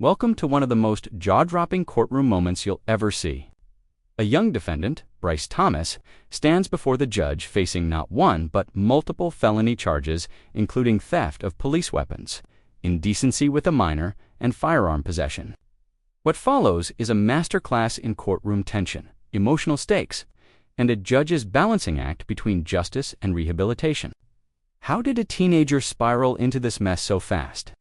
Welcome to one of the most jaw-dropping courtroom moments you'll ever see. A young defendant, Bryce Thomas, stands before the judge facing not one but multiple felony charges, including theft of police weapons, indecency with a minor, and firearm possession. What follows is a masterclass in courtroom tension, emotional stakes, and a judge's balancing act between justice and rehabilitation. How did a teenager spiral into this mess so fast?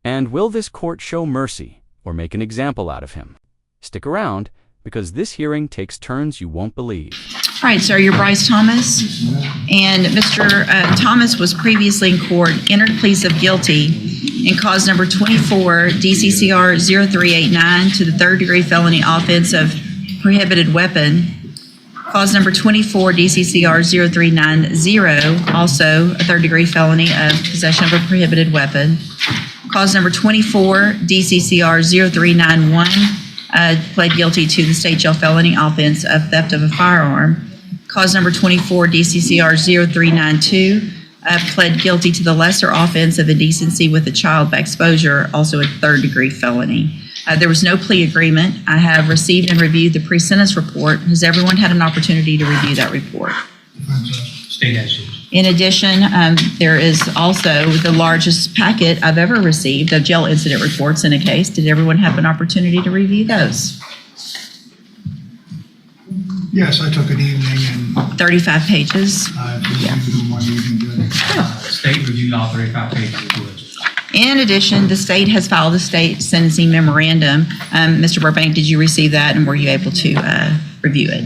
And will this court show mercy or make an example out of him? Stick around, because this hearing takes turns you won't believe. All right, sir, you're Bryce Thomas. And Mr. Thomas was previously in court, entered pleas of guilty in cause number 24, DCCR 0389 to the third-degree felony offense of prohibited weapon. Cause number 24, DCCR 0390, also a third-degree felony of possession of a prohibited weapon. Cause number 24, DCCR 0391, pled guilty to the state jail felony offense of theft of a firearm. Cause number 24, DCCR 0392, pled guilty to the lesser offense of indecency with a child by exposure, also a third-degree felony. There was no plea agreement. I have received and reviewed the pre-sentence report. Has everyone had an opportunity to review that report? State has. In addition, there is also the largest packet I've ever received of jail incident reports in a case. Did everyone have an opportunity to review those? Yes, I took an evening and 35 pages. I reviewed them one evening. State reviewed all 35 pages of the In addition, the state has filed a state sentencing memorandum. Mr. Burbank, did you receive that and were you able to review it?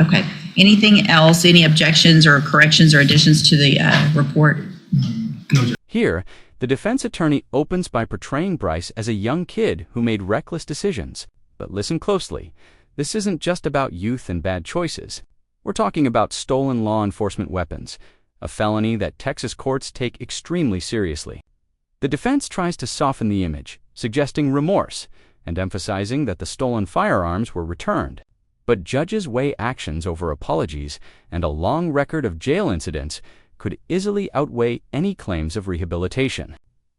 Okay. Anything else, any objections or corrections or additions to the report? No. Here, the defense attorney opens by portraying Bryce as a young kid who made reckless decisions. But listen closely. This isn't just about youth and bad choices. We're talking about stolen law enforcement weapons, a felony that Texas courts take extremely seriously. The defense tries to soften the image, suggesting remorse and emphasizing that the stolen firearms were returned. But judges weigh actions over apologies, and a long record of jail incidents could easily outweigh any claims of rehabilitation.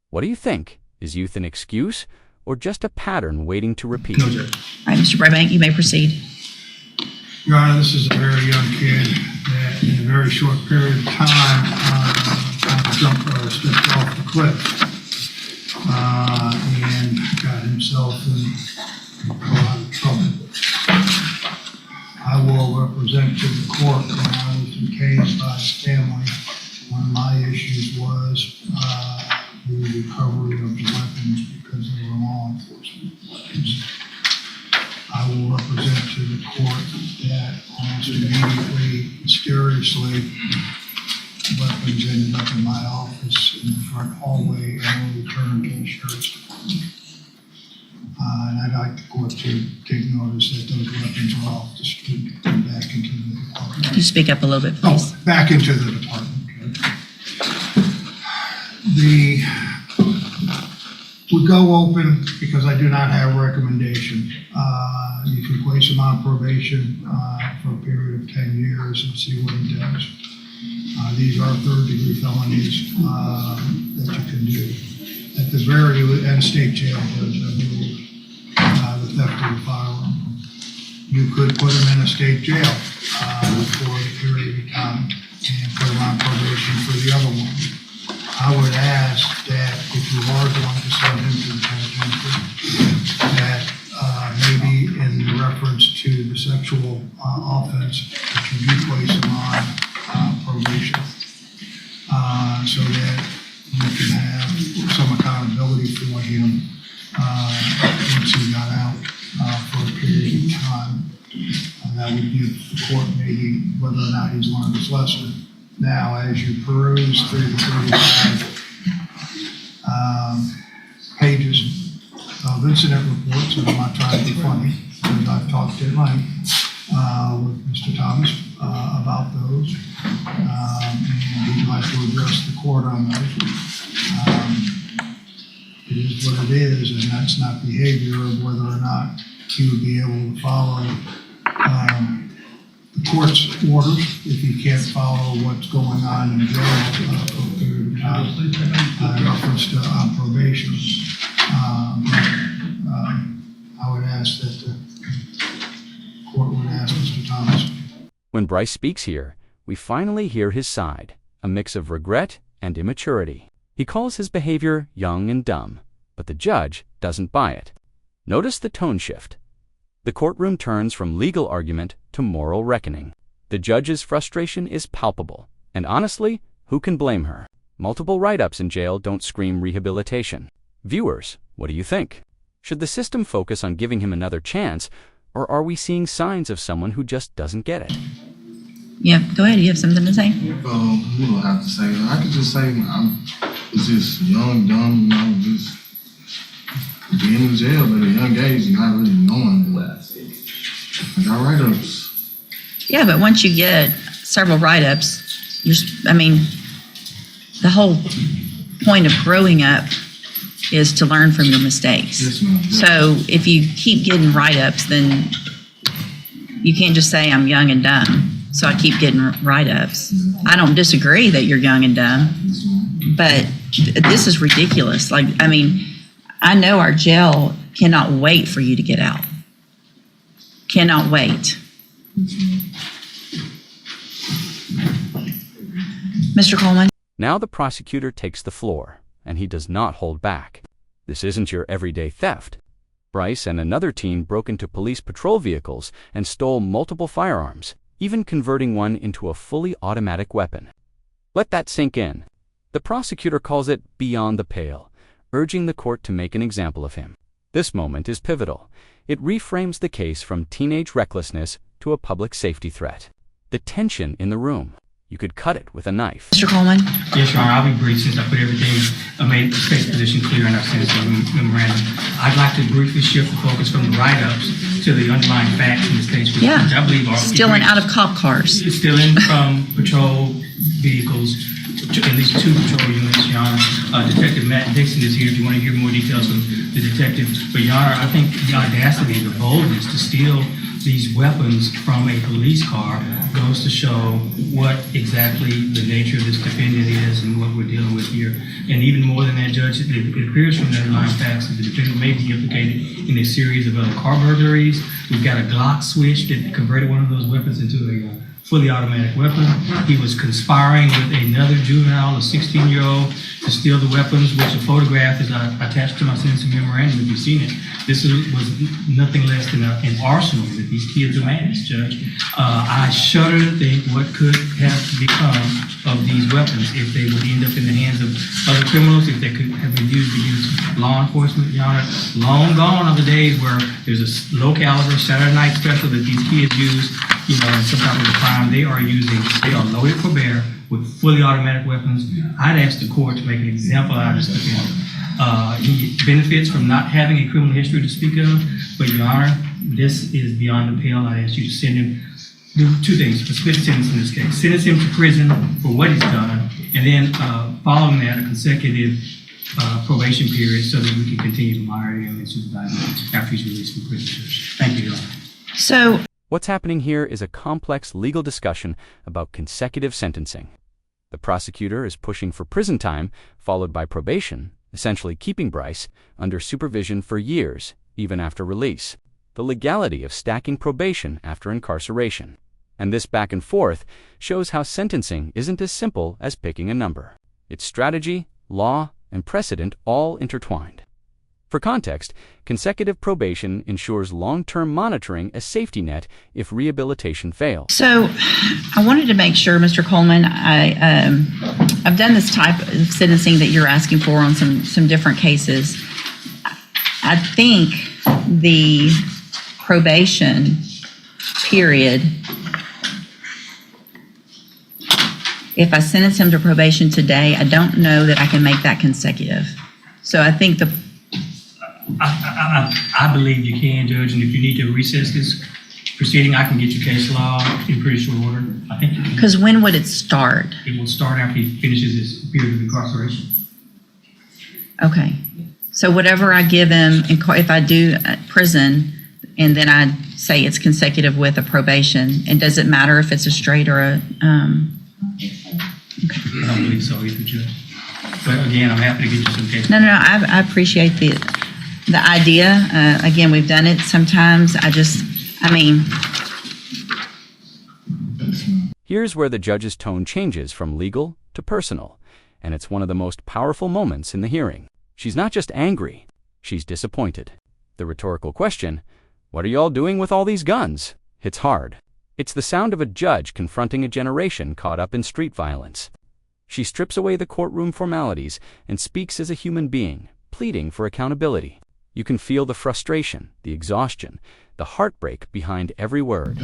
What do you think? Is youth an excuse or just a pattern waiting to repeat? No, sir. All right, Mr. Burbank, you may proceed. Your Honor, this is a very young kid that in a very short period of time jumped or stepped off the cliff and got himself in a lot of trouble. I will represent to the court when I was encased by his family. One of my issues was the recovery of the weapons because they were law enforcement weapons. I will represent to the court that almost immediately, mysteriously, weapons ended up in my office in the front hallway and were returned to the sheriff's department. And I'd like the court to take notice that those weapons are off the street and back into the department. Could you speak up a little bit, please? Oh, back into the department. We go open because I do not have a recommendation. You can place him on probation for a period of 10 years and see what he does. These are third-degree felonies that you can do. At the very end, state jail does, I believe, the theft of the firearm. You could put him in a state jail for a period of time and put him on probation for the other one. I would ask that if you are going to send him to the penitentiary, that maybe in reference to the sexual offense, that you do place him on probation so that you can have some accountability for him once he got out for a period of time. That would give the court maybe whether or not he's learned his lesson. Now, as you peruse through the 35 pages of incident reports, and I'm not trying to be funny, because I've talked at length with Mr. Thomas about those, and he'd like to address the court on those. It is what it is, and that's not behavior of whether or not he would be able to follow the court's orders if he can't follow what's going on in jail for a period of time in reference to probation. When Bryce speaks here, we finally hear his side, a mix of regret and immaturity. He calls his behavior young and dumb, but the judge doesn't buy it. Notice the tone shift. The courtroom turns from legal argument to moral reckoning. The judge's frustration is palpable, and honestly, who can blame her? Multiple write-ups in jail don't scream rehabilitation. Viewers, what do you think? Should the system focus on giving him another chance, or are we seeing signs of someone who just doesn't get it? Yeah, go ahead. You have something to say? You don't have to say. I could just say I was just young, dumb, just being in jail at a young age and not really knowing that. I got write-ups. Yeah, but once you get several write-ups, the whole point of growing up is to learn from your mistakes. Yes, ma'am. So if you keep getting write-ups, then you can't just say I'm young and dumb, so I keep getting write-ups. I don't disagree that you're young and dumb, but this is ridiculous. I know our jail cannot wait for you to get out. Cannot wait. Mr. Coleman? Now the prosecutor takes the floor, and he does not hold back. This isn't your everyday theft. Bryce and another teen broke into police patrol vehicles and stole multiple firearms, even converting one into a fully automatic weapon. Let that sink in. The prosecutor calls it beyond the pale, urging the court to make an example of him. This moment is pivotal. It reframes the case from teenage recklessness to a public safety threat. The tension in the room. You could cut it with a knife. Mr. Coleman? Yes, Your Honor, I'll be brief since I put everything, made the state's position clear in our sentencing memorandum. I'd like to briefly shift the focus from the write-ups to the underlying facts in this case, which I believe are Stealing out of cop cars. Stealing from patrol vehicles, at least 2 patrol units, Your Honor. Detective Matt Dixon is here if you want to hear more details from the detective. But, Your Honor, I think the audacity, the boldness to steal these weapons from a police car goes to show what exactly the nature of this defendant is and what we're dealing with here. And even more than that, Judge, it appears from the underlying facts that the defendant may be implicated in a series of other car burglaries. We've got a Glock switch that converted one of those weapons into a fully automatic weapon. He was conspiring with another juvenile, a 16-year-old, to steal the weapons, which a photograph is attached to my sentencing memorandum if you've seen it. This was nothing less than an arsenal that these kids amassed, Judge. I shudder to think what could have become of these weapons if they would end up in the hands of other criminals, if they could have been used against law enforcement, Your Honor. Long gone are the days where there's a low caliber Saturday night special that these kids use, in some type of a crime. They are loaded for bear with fully automatic weapons. I'd ask the court to make an example out of this defendant. He benefits from not having a criminal history to speak of, but Your Honor, this is beyond the pale. I'd ask you to send him, do 2 things, a split sentence in this case. Sentence him to prison for what he's done, and then following that, a consecutive probation period so that we can continue to monitor him and supervise him after he's released from prison. Thank you, Your Honor. So, what's happening here is a complex legal discussion about consecutive sentencing. The prosecutor is pushing for prison time, followed by probation, essentially keeping Bryce under supervision for years, even after release. The legality of stacking probation after incarceration. And this back and forth shows how sentencing isn't as simple as picking a number. It's strategy, law, and precedent all intertwined. For context, consecutive probation ensures long-term monitoring a safety net if rehabilitation fails. So I wanted to make sure, Mr. Coleman, I've done this type of sentencing that you're asking for on some different cases. I think the probation period, if I sentence him to probation today, I don't know that I can make that consecutive. So I think I believe you can, Judge, and if you need to recess this proceeding, I can get your case law in pretty short order. I think you can. Because when would it start? It will start after he finishes his period of incarceration. Okay. So whatever I give him, if I do prison, and then I say it's consecutive with a probation, and does it matter if it's a straight or a... Okay. I don't believe so either, Judge. But again, I'm happy to get you some case. No, I appreciate the idea. Again, we've done it sometimes. Here's where the judge's tone changes from legal to personal, and it's one of the most powerful moments in the hearing. She's not just angry, she's disappointed. The rhetorical question, "What are y'all doing with all these guns?" hits hard. It's the sound of a judge confronting a generation caught up in street violence. She strips away the courtroom formalities and speaks as a human being, pleading for accountability. You can feel the frustration, the exhaustion, the heartbreak behind every word.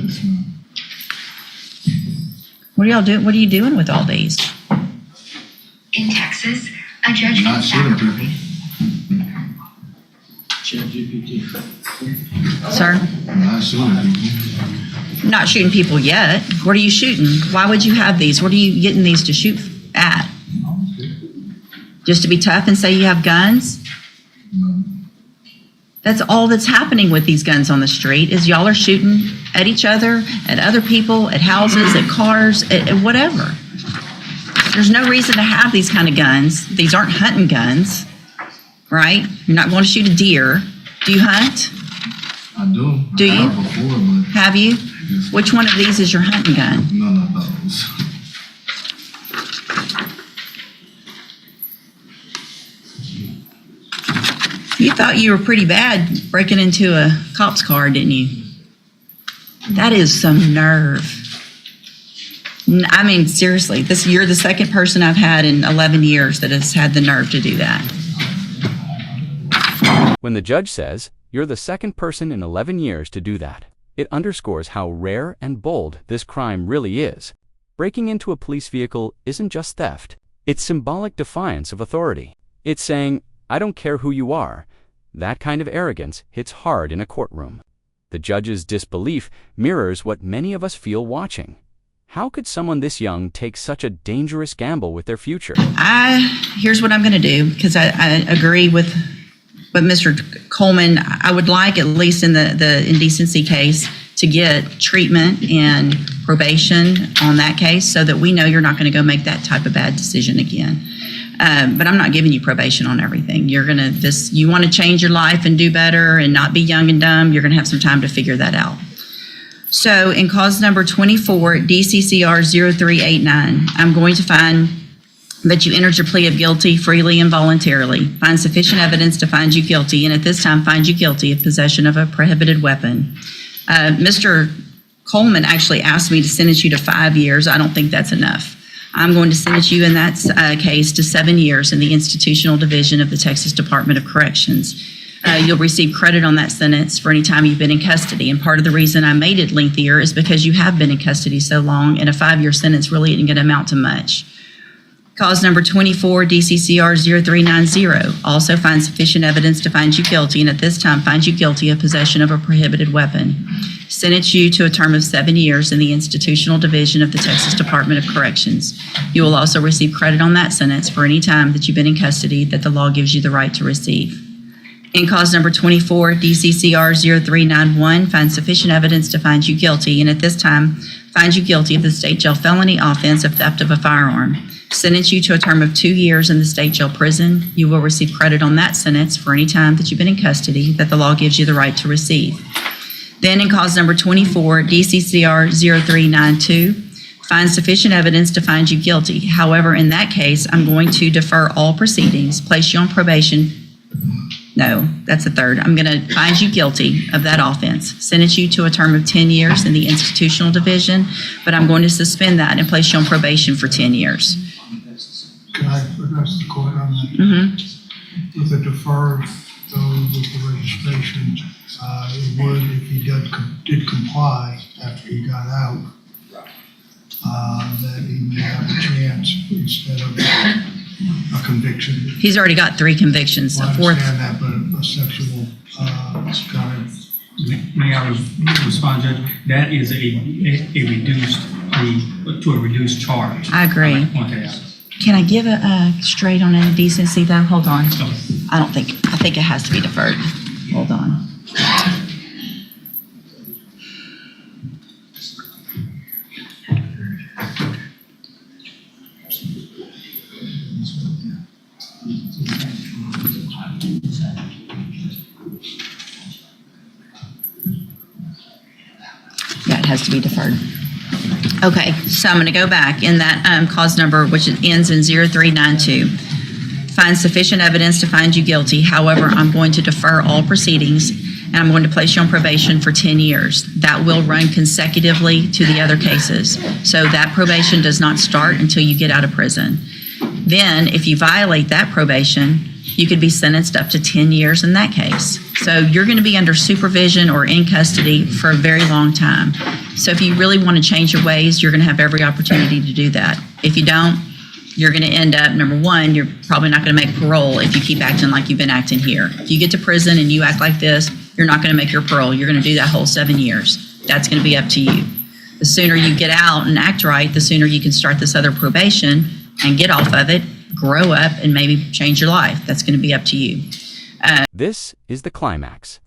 What are y'all doing? What are you doing with all these? In Texas, a judge can Not shooting stagger people. Sir? Not shooting people. Not shooting people yet. What are you shooting? Why would you have these? What are you getting these to shoot at? Just to be tough and say you have guns? That's all that's happening with these guns on the street is y'all are shooting at each other, at other people, at houses, at cars, at whatever. There's no reason to have these kind of guns. These aren't hunting guns, right? You're not going to shoot a deer. Do you hunt? I do. Do you? I have before, but Have you? Which one of these is your hunting gun? none of those. You thought you were pretty bad breaking into a cop's car, didn't you? That is some nerve. I mean, seriously, you're the second person I've had in 11 years that has had the nerve to do that. When the judge says, "You're the second person in 11 years to do that," it underscores how rare and bold this crime really is. Breaking into a police vehicle isn't just theft. It's symbolic defiance of authority. It's saying, "I don't care who you are." That kind of arrogance hits hard in a courtroom. The judge's disbelief mirrors what many of us feel watching. How could someone this young take such a dangerous gamble with their future? Here's what I'm going to do, because I agree with Mr. Coleman. I would like, at least in the indecency case, to get treatment and probation on that case so that we know you're not going to go make that type of bad decision again. But I'm not giving you probation on everything. You want to change your life and do better and not be young and dumb, you're going to have some time to figure that out. So in cause number 24, DCCR 0389, I'm going to find that you entered your plea of guilty freely and voluntarily, find sufficient evidence to find you guilty, and at this time find you guilty of possession of a prohibited weapon. Mr. Coleman actually asked me to sentence you to 5 years. I don't think that's enough. I'm going to sentence you in that case to 7 years in the institutional division of the Texas Department of Corrections. You'll receive credit on that sentence for any time you've been in custody. And part of the reason I made it lengthier is because you have been in custody so long, and a 5-year sentence really isn't going to amount to much. Cause number 24, DCCR 0390, also find sufficient evidence to find you guilty, and at this time find you guilty of possession of a prohibited weapon. Sentence you to a term of 7 years in the institutional division of the Texas Department of Corrections. You will also receive credit on that sentence for any time that you've been in custody that the law gives you the right to receive. In cause number 24, DCCR 0391, find sufficient evidence to find you guilty, and at this time find you guilty of the state jail felony offense of theft of a firearm. Sentence you to a term of 2 years in the state jail prison. You will receive credit on that sentence for any time that you've been in custody that the law gives you the right to receive. Then in cause number 24, DCCR 0392, find sufficient evidence to find you guilty. However, in that case, I'm going to defer all proceedings, place you on probation. No, that's the third. I'm going to find you guilty of that offense, sentence you to a term of 10 years in the institutional division, but I'm going to suspend that and place you on probation for 10 years. Can I address the court on that? Mm-hmm. With the deferred, though, with the registration, it would, if he did comply after he got out, that he may have a chance instead of a conviction. He's already got 3 convictions. Well, I A fourth. understand that, but a sexual kind of. May I respond, Judge? That is a reduced plea to a reduced charge. I agree. I want to add. Can I give a straight on indecency though? Hold on. Okay. I think it has to be deferred. Hold on. Yeah, it has to be deferred. Okay, so I'm going to go back in that cause number, which ends in 0392. Find sufficient evidence to find you guilty. However, I'm going to defer all proceedings, and I'm going to place you on probation for 10 years. That will run consecutively to the other cases. So that probation does not start until you get out of prison. Then, if you violate that probation, you could be sentenced up to 10 years in that case. So you're going to be under supervision or in custody for a very long time. So if you really want to change your ways, you're going to have every opportunity to do that. If you don't, you're going to end up, number one, you're probably not going to make parole if you keep acting like you've been acting here. If you get to prison and you act like this, you're not going to make your parole. You're going to do that whole 7 years. That's going to be up to you. The sooner you get out and act right, the sooner you can start this other probation and get off of it, grow up, and maybe change your life. That's going to be up to you. This is the climax.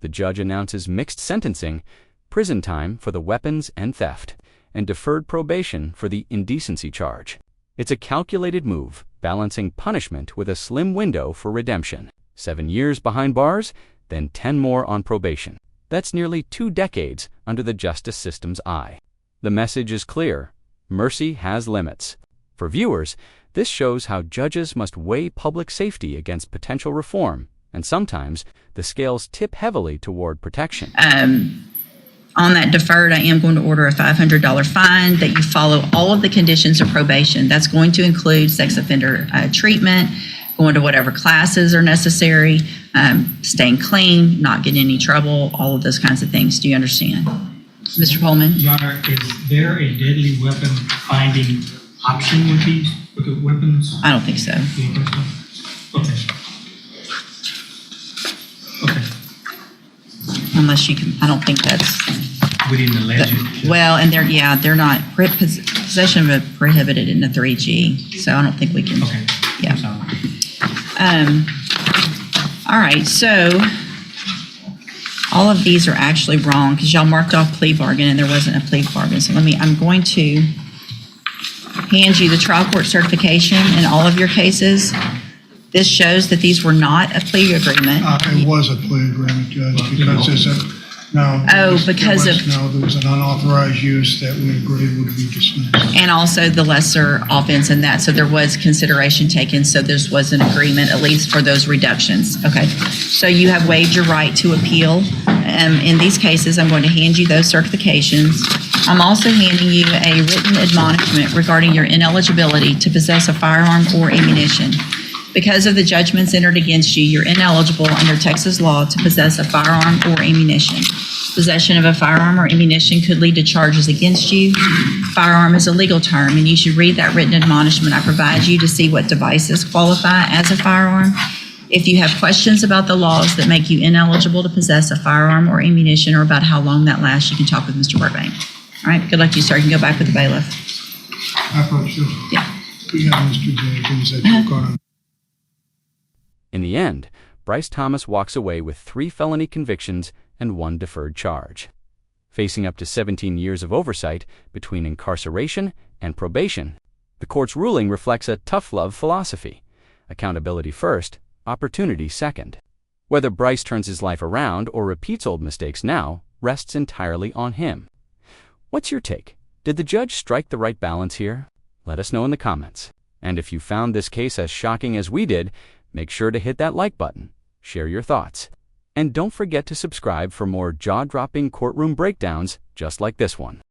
The judge announces mixed sentencing, prison time for the weapons and theft, and deferred probation for the indecency charge. It's a calculated move, balancing punishment with a slim window for redemption. 7 years behind bars, then 10 more on probation. That's nearly 2 decades under the justice system's eye. The message is clear. Mercy has limits. For viewers, this shows how judges must weigh public safety against potential reform, and sometimes the scales tip heavily toward protection. On that deferred, I am going to order a $500 fine, that you follow all of the conditions of probation. That's going to include sex offender treatment, going to whatever classes are necessary, staying clean, not getting in any trouble, all of those kinds of things. Do you understand? Mr. Coleman? Your Honor, is there a deadly weapon finding option with these weapons? I don't think so. Do you think so? Okay. Okay. Unless you can, I don't think that's, We didn't allege it. well, and they're not, possession of a prohibited in the 3G, so I don't think we can. Okay. Yeah. I'm sorry. All right, so all of these are actually wrong because y'all marked off plea bargain and there wasn't a plea bargain. So I'm going to hand you the trial court certification in all of your cases. This shows that these were not a plea agreement. It was a plea agreement, Judge, because there's a, no. Oh, because of- No, there was an unauthorized use that we agreed would be dismissed. And also the lesser offense in that. So there was consideration taken. So this was an agreement, at least for those reductions. Okay. So you have waived your right to appeal. In these cases, I'm going to hand you those certifications. I'm also handing you a written admonishment regarding your ineligibility to possess a firearm or ammunition. Because of the judgments entered against you, you're ineligible under Texas law to possess a firearm or ammunition. Possession of a firearm or ammunition could lead to charges against you. Firearm is a legal term, and you should read that written admonishment I provide you to see what devices qualify as a firearm. If you have questions about the laws that make you ineligible to possess a firearm or ammunition, or about how long that lasts, you can talk with Mr. Burbank. All right, good luck to you, sir. You can go back with the bailiff. I thought you, Yeah. we have Mr. Jenkins that you're going to. In the end, Bryce Thomas walks away with 3 felony convictions and 1 deferred charge. Facing up to 17 years of oversight between incarceration and probation, the court's ruling reflects a tough love philosophy: accountability first, opportunity second. Whether Bryce turns his life around or repeats old mistakes now rests entirely on him. What's your take? Did the judge strike the right balance here? Let us know in the comments. And if you found this case as shocking as we did, make sure to hit that like button, share your thoughts, and don't forget to subscribe for more jaw-dropping courtroom breakdowns just like this one.